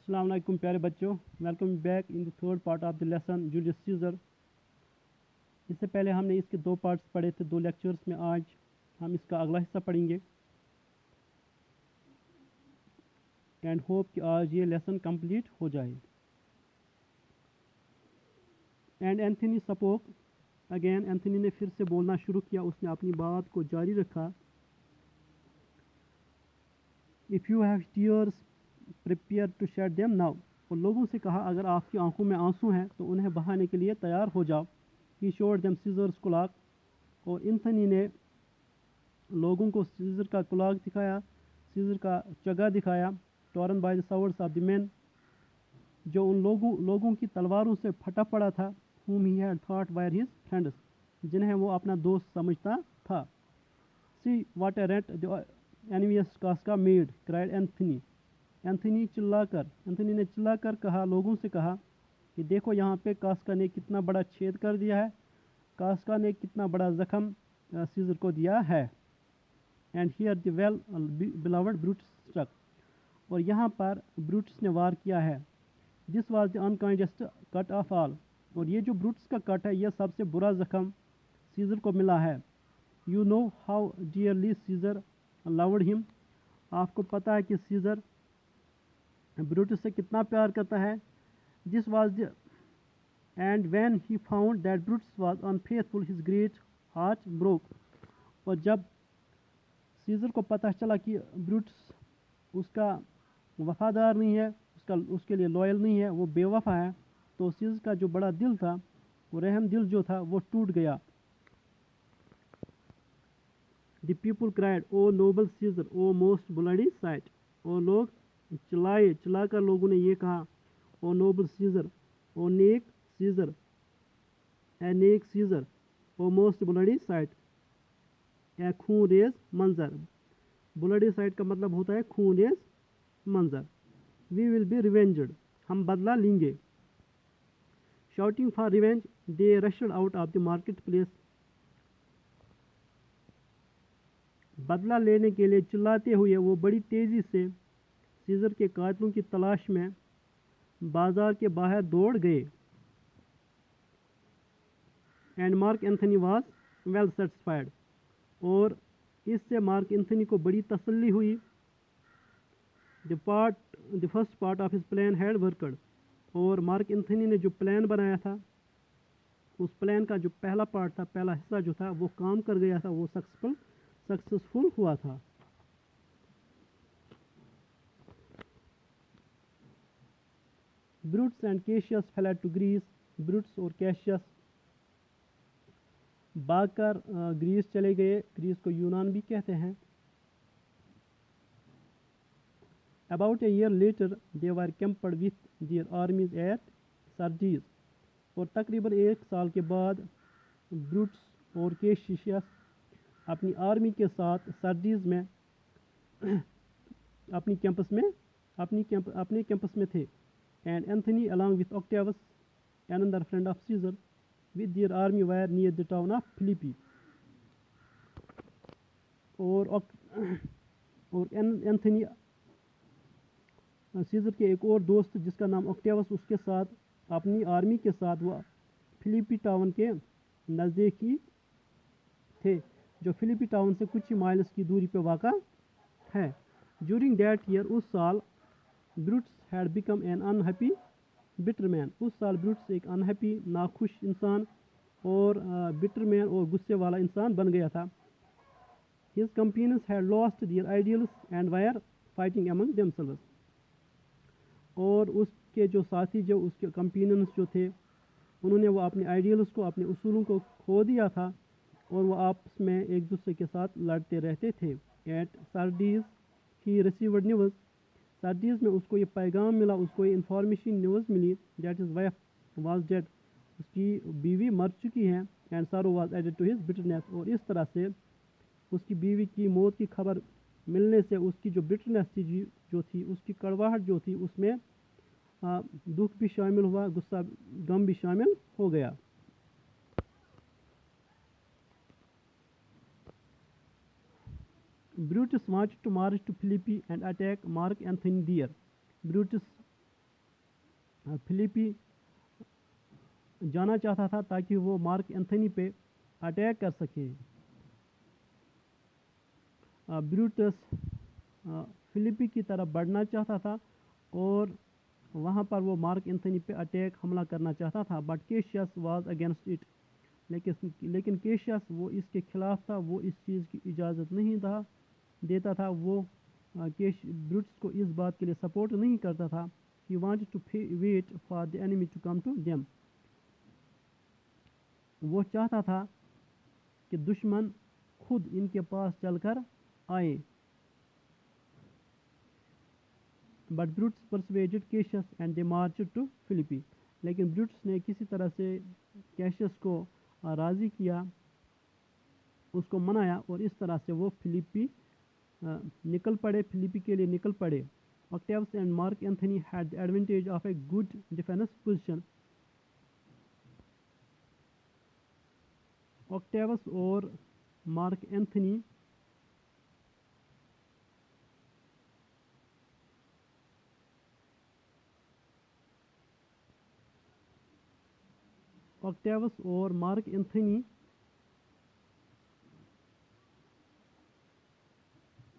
अस्सलाम वालेकुम प्यारे बच्चों, welcome back in the third part of the lesson Julius Caesar. इससे पहले हमने इसके दो पार्ट्स पढ़े थे, दो लेक्चर्स में। आज हम इसका अगला हिस्सा पढ़ेंगे एंड होप कि आज ये लेसन कंप्लीट हो जाए। And Anthony spoke again, Anthony ने फिर से बोलना शुरू किया, उसने अपनी बात को जारी रखा। If you have tears prepare to shed them now. और लोगों से कहा, अगर आपकी आंखों में आंसू हैं तो उन्हें बहाने के लिए तैयार हो जाओ। He showed them Caesar's cloak. और एंथनी ने लोगों को सीजर का कुलाक दिखाया, सीजर का चगा दिखाया। Torn by the swords of the man, जो उन लोगों की तलवारों से फटा पड़ा था। whom he had thought were his friends, जिन्हें वो अपना दोस्त समझता था। see what a rent the envious Casca made, cried Anthony. Anthony ने चिल्लाकर कहा, लोगों से कहा कि देखो यहाँ पे कास्का ने कितना बड़ा छेद कर दिया है, कास्का ने कितना बड़ा जख्म सीजर को दिया है। And here the well beloved Brutus struck, और यहाँ पर ब्रूटस ने वार किया है। This was the unkindest cut of all, और ये जो ब्रूटस का कट है, यह सबसे बुरा जख्म सीजर को मिला है। You know how dearly Caesar loved him, आपको पता है कि सीजर ब्रूटस से कितना प्यार करता है। This was the end when he found that Brutus was unfaithful his great heart broke, और जब सीजर को पता चला कि ब्रूटस उसका वफादार नहीं है, उसके लिए लॉयल नहीं है, वो बेवफा है, तो सीजर का जो बड़ा दिल था, वो रहम दिल जो था, वो टूट गया। The people cried, O noble Caesar, O most bloody sight. और लोग चिल्लाकर लोगों ने ये कहा, ओ नोबल सीजर, ओ नेक सीजर, ए नेक Caesar, O most bloody sight, ए खून रेज मंजर। ब्लडी साइट का मतलब होता है खून रेज मंजर। वी विल बी रिवेंजड, हम बदला लेंगे। Shouting for revenge they rushed out of the market place, बदला लेने के लिए चिल्लाते हुए वो बड़ी तेजी से सीजर के कातिलों की तलाश में बाजार के बाहर दौड़ गए। And mark Anthony was well satisfied, और इससे मार्क एंथनी को बड़ी तसल्ली हुई। The first part of his plan had worked, और मार्क एंथनी ने जो प्लान बनाया था, उस प्लान का जो पहला पार्ट था, पहला हिस्सा जो था, वो काम कर गया था, वो सक्सेसफुल हुआ था। Brutus and Cassius fled to Greece, Brutus और कैशियस भागकर ग्रीस चले गए। ग्रीस को यूनान भी कहते हैं। About a year later they were camped with their armies at Sardis, और तकरीबन एक साल के बाद ब्रूटस और कैशियस अपनी आर्मी के साथ सर्जीज में अपने कैंपस में थे। And Anthony along with Octavius another friend of Caesar with their army were near the town of Philippi। और एंथनी सीजर के एक और दोस्त जिसका नाम ऑक्टेवस, उसके साथ अपनी आर्मी के साथ वो फिलिपी टाउन के नज़दीकी थे, जो फिलिपी टाउन से कुछ ही माइल्स की दूरी पर वाक़ा है। ड्यूरिंग दैट ईयर, उस साल Brutus had become an unhappy bitter man, उस साल ब्रूटस एक अनहैप्पी, नाखुश इंसान और बिटर मैन और गुस्से वाला इंसान बन गया था। His companions had lost their ideals and wire fighting among themselves, और उसके जो साथी, जो उसके कंपेनियंस जो थे, उन्होंने वो अपने आइडियल्स को, अपने उसूलों को खो दिया था, और वो आपस में एक दूसरे के साथ लड़ते रहते थे। At Sardis he received news, Sardis में उसको ये पैगाम मिला, उसको ये इंफॉर्मेशन न्यूज़ मिली, that his wife was dead, उसकी बीवी मर चुकी है। And sorrow was added to his bitterness, और इस तरह से उसकी बीवी की मौत की खबर मिलने से उसकी जो बिटरनेस थी, जो थी, उसकी कड़वाहट जो थी, उसमें दुख भी शामिल हुआ, गुस्सा, गम भी शामिल हो गया। Brutus wanted to march to Philippi and attack Mark Anthony there. Brutus Philippi जाना चाहता था ताकि वो मार्क एंथनी पे अटैक कर सके। ब्रूटस फिलिपी की तरफ बढ़ना चाहता था और वहाँ पर वो मार्क एंथनी पे अटैक हमला करना चाहता था, but caseous was against it. लेकिन केशियस वो इसके खिलाफ था, वो इस चीज़ की इजाज़त नहीं देता था। वो ब्रूटस को इस बात के लिए सपोर्ट नहीं करता था। He wanted to wait for the enemy to come to them. वो चाहता था कि दुश्मन खुद इनके पास चलकर आए। But Brutus persuaded Cassius and they marched to Philippi. लेकिन ब्रूटस ने किसी तरह से कैशियस को राज़ी किया, उसको मनाया, और इस तरह से वो फिलिपी निकल के लिए निकल पड़े। Octavius and mark Anthony had the advantage of a good defence position. Octavius और मार्क एंथनी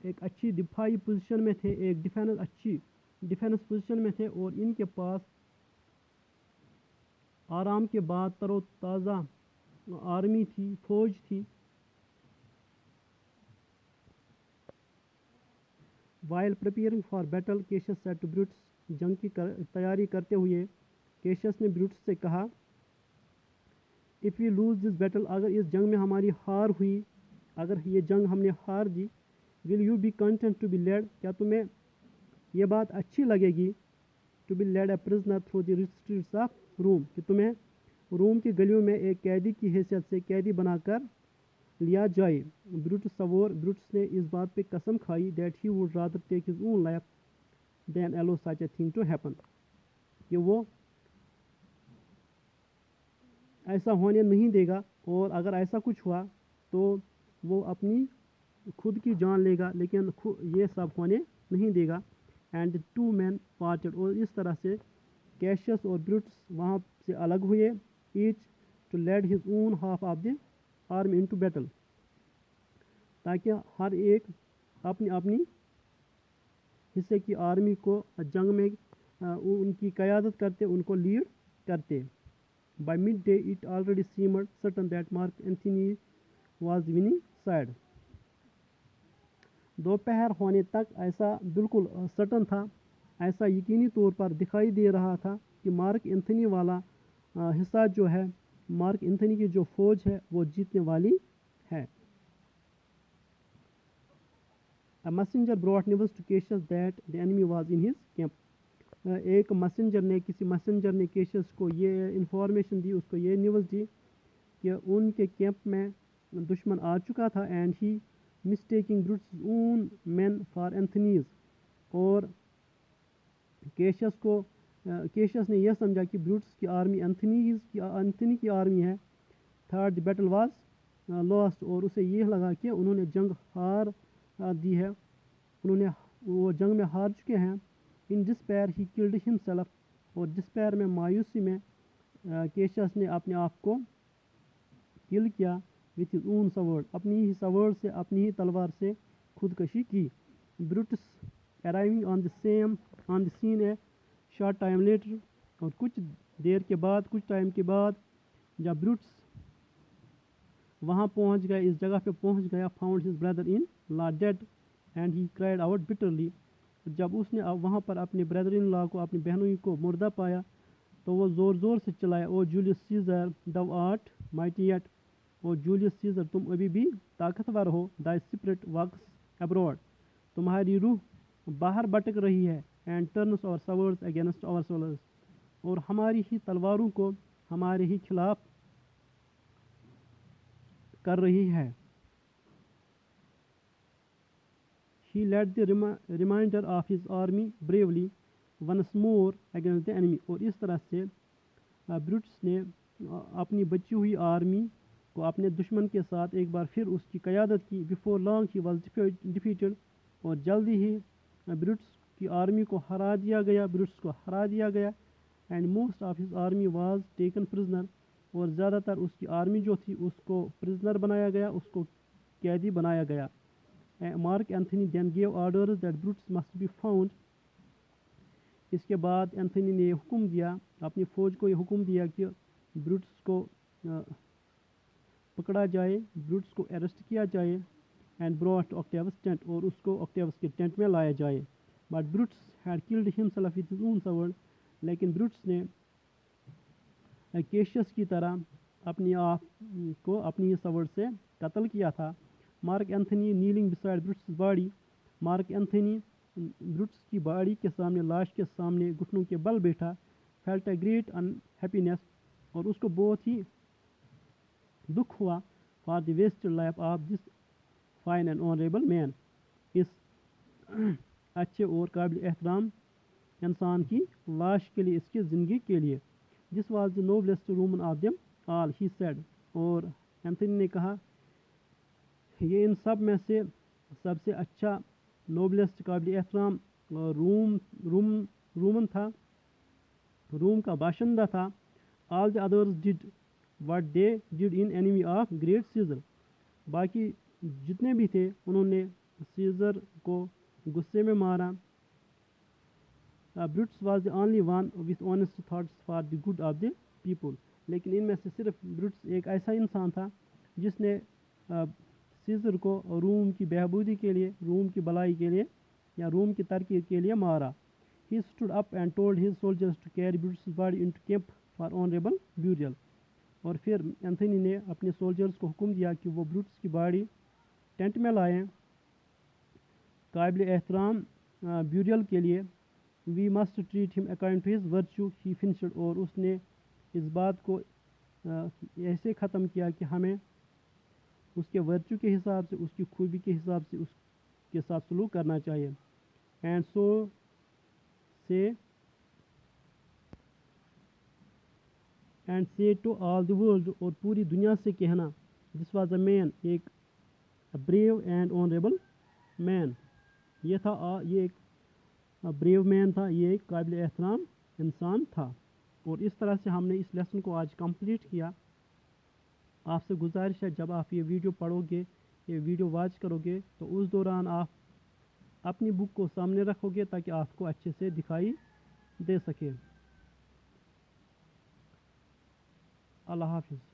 एक अच्छी दिफाई पोजीशन में थे, अच्छी डिफेंस पोजीशन में थे, और इनके पास आराम के बाद तरोताज़ा आर्मी थी, फौज थी। While preparing for battle, Cassius said to Brutus, जंग की तैयारी करते हुए केशियस ने ब्रूटस से कहा, if we lose this battle, अगर इस जंग में हमारी हार हुई, अगर ये जंग हमने हार दी, will you be content to be led, क्या तुम्हें ये बात अच्छी लगेगी, to be led a prisoner through the streets of Rome, कि तुम्हें रोम की गलियों में एक कैदी की हैसियत से कैदी बनाकर लिया जाए। ब्रूटस ने इस बात पे कसम खाई that he would rather take his own life than allow such a thing to happen, कि वो ऐसा होने नहीं देगा, और अगर ऐसा कुछ हुआ तो वो अपनी खुद की जान लेगा, लेकिन ये सब होने नहीं देगा। एंड टू मैन पार्टेड, और इस तरह से कैशियस और ब्रूटस वहाँ से अलग हुए, each to led his own half of the army into battle, ताकि हर एक अपनी अपनी हिस्से की आर्मी को जंग में उनकी क़यादत करते, उनको लीड करते। By midday, it already seemed certain that Mark Antony was winning side. दोपहर होने तक ऐसा बिल्कुल सर्टन था, ऐसा यकीनी तौर पर दिखाई दे रहा था कि मार्क एंथनी वाला हिस्सा जो है, मार्क एंथनी की जो फौज है वो जीतने वाली है। A messenger brought news to Cassius that the enemy was in his camp. एक किसी मैसेंजर ने केशियस को ये इंफॉर्मेशन दी, उसको ये न्यूज़ दी कि उनके कैंप में दुश्मन आ चुका था। And he mistaking Brutus own man for Anthony's, और केशियस ने यह समझा कि ब्रूट्स की आर्मी एंथनी की आर्मी है। Third the battle was lost, और उसे यह लगा कि उन्होंने जंग हार दी है, वो जंग में हार चुके हैं। इन डिस्पेयर ही किल्ड हिमसेल्फ, और डिस्पेयर में, मायूसी में केशियस ने अपने आप को किल किया विथ हिज ओन स्वॉर्ड, अपनी ही स्वॉर्ड से, अपनी ही तलवार से खुदकशी की। Brutus arriving on the scene a short time later, और कुछ टाइम के बाद जब ब्रूटस वहाँ पहुँच गया, इस जगह पे पहुँच गया, found his brother in law dead and he cried out bitterly. जब उसने वहाँ पर अपने ब्रदर इन लॉ को, अपनी बहनों को मुर्दा पाया, तो वो ज़ोर ज़ोर से चिल्लाया, ओ जूलियस सीज़र दव आर्ट माइटी येट, ओ जूलियस सीज़र तुम अभी भी ताकतवर हो, दाई स्पिरिट वर्क्स अब्रॉड, तुम्हारी रूह बाहर भटक रही है, and turns our swords against our souls, और हमारी ही तलवारों को हमारे ही खिलाफ कर रही है। He led the remainder of his army bravely once more against the enemy, और इस तरह से ब्रूटस ने अपनी बची हुई आर्मी को अपने दुश्मन के साथ एक बार फिर उसकी क़यादत की। Before long he was defeated, और जल्दी ही ब्रूटस की आर्मी को हरा दिया गया, and most of his army was taken prisoner, اور زیادہ تر اس کی آرمی جو تھی اس کو پرزنر بنایا گیا، اس کو قیدی بنایا گیا. Mark Anthony then gave orders that Brutus must be found. اس کے بعد اینتھنی نے یہ حکم دیا، اپنی فوج کو یہ حکم دیا کہ بروٹس کو پکڑا جائے، بروٹس کو اریسٹ کیا جائے. And brought to Octavius tent, اور اس کو آکٹیوس کے ٹینٹ میں لایا جائے. But Brutus had killed himself with his own sword, لیکن بروٹس نے کیشیس کی طرح اپنی آپ کو اپنی سورڈ سے قتل کیا تھا. Mark Anthony kneeling beside Brutus body, Mark Anthony Brutus کی باڑی کے سامنے، لاش کے سامنے گھٹنوں کے بل بیٹھا. فیلٹ اے گریٹ انہیپینس، اور اس کو بہت ہی دکھ ہوا. For the wasted life of this fine and honourable man, اس اچھے اور قابل احترام انسان کی لاش کے لیے، اس کی زندگی کے لیے. This was the noblest Roman of them all he said, اور اینتھنی نے کہا یہ ان سب میں سے سب سے اچھا، نوبلسٹ، قابل احترام رومن تھا، روم کا باشندہ تھا. All the others did what they did in envy of great Caesar, باقی جتنے بھی تھے انہوں نے سیزر کو غصے میں مارا. Brutus was the only one with honest thoughts for the good of the people, لیکن ان میں سے صرف بروٹس ایک ایسا انسان تھا جس نے سیزر کو روم کی بہبودی کے لیے، روم کی بلائی کے لیے یا روم کی ترقی کے لیے مارا. He stood up and told his soldiers to carry Brutus body into camp for honourable burial, اور پھر اینتھنی نے اپنے سولجرز کو حکم دیا کہ وہ بروٹس کی باڈی ٹینٹ میں لائیں قابل احترام بیوریل کے لیے. We must treat him according to his virtue he finished, اور اس نے اس بات کو ایسے ختم کیا کہ ہمیں اس کے ورچو کے حساب سے، اس کی خوبی کے حساب سے اس کے ساتھ سلوک کرنا چاہیے. اینڈ سو سے ٹو آل دی ورلڈ، اور پوری دنیا سے کہنا، دس واز اے مین، ایک بریو اینڈ آنریبل مین، یہ تھا، یہ ایک بریو مین تھا، یہ ایک قابل احترام انسان تھا. اور اس طرح سے ہم نے اس لیسن کو آج کمپلیٹ کیا. آپ سے گزارش ہے جب آپ یہ ویڈیو پڑھو گے، یہ ویڈیو واچ کرو گے، تو اس دوران آپ اپنی بک کو سامنے رکھو گے تاکہ آپ کو اچھے سے دکھائی دے سکے. اللہ حافظ.